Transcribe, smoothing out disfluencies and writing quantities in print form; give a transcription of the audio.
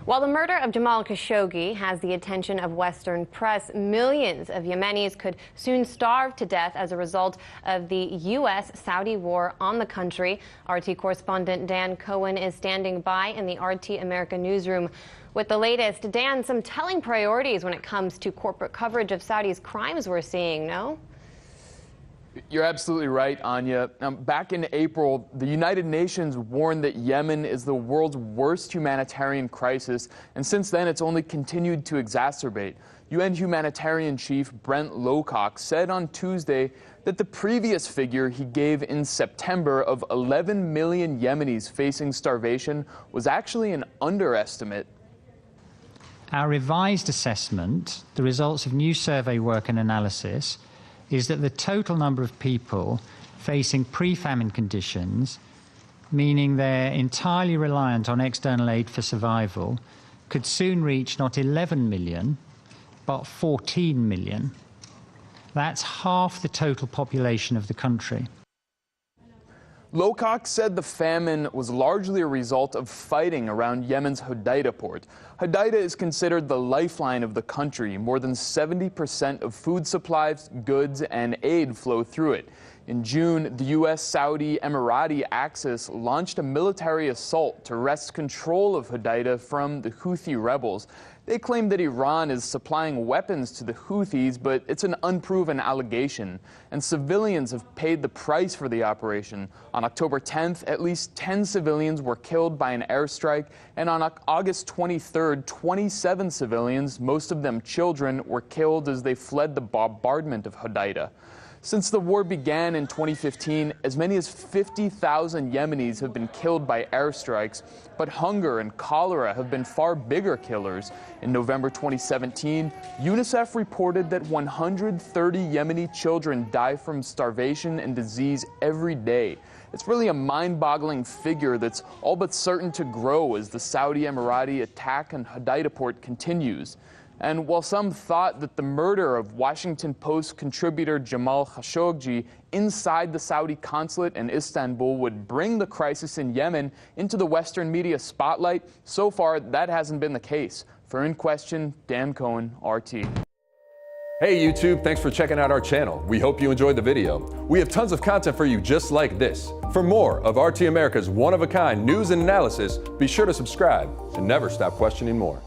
While the murder of Jamal Khashoggi has the attention of Western press, millions of Yemenis could soon starve to death as a result of the U.S.-Saudi war on the country. RT correspondent Dan Cohen is standing by in the RT America newsroom with the latest. Dan, some telling priorities when it comes to corporate coverage of Saudi's crimes we're seeing, no? You're absolutely right, Anya. Back in April, the United Nations warned that Yemen is the world's worst humanitarian crisis, and since then it's only continued to exacerbate. UN humanitarian chief Brent Lowcock said on Tuesday that the previous figure he gave in September of 11 million Yemenis facing starvation was actually an underestimate. Our revised assessment, the results of new survey work and analysis, is that the total number of people facing pre-famine conditions, meaning they're entirely reliant on external aid for survival, could soon reach not 11 million, but 14 million. That's half the total population of the country. Lowcock said the famine was largely a result of fighting around Yemen's Hodeidah port. Hodeidah is considered the lifeline of the country. More than 70% of food supplies, goods, and aid flow through it. In June, the U.S.-Saudi Emirati axis launched a military assault to wrest control of Hodeidah from the Houthi rebels. They claim that Iran is supplying weapons to the Houthis, but it's an unproven allegation, and civilians have paid the price for the operation. On October 10th, at least 10 civilians were killed by an airstrike, and on August 23rd, 27 civilians, most of them children, were killed as they fled the bombardment of Hodeidah. Since the war began in 2015, as many as 50,000 Yemenis have been killed by airstrikes, but hunger and cholera have been far bigger killers. In November 2017, UNICEF reported that 130 Yemeni children die from starvation and disease every day. It's really a mind-boggling figure that's all but certain to grow as the Saudi Emirati attack on Hodeidah port continues. And while some thought that the murder of Washington Post contributor Jamal Khashoggi inside the Saudi consulate in Istanbul would bring the crisis in Yemen into the Western media spotlight, so far that hasn't been the case. For In Question, Dan Cohen, RT. Hey YouTube, thanks for checking out our channel. We hope you enjoyed the video. We have tons of content for you just like this. For more of RT America's one-of-a-kind news and analysis, be sure to subscribe and never stop questioning more.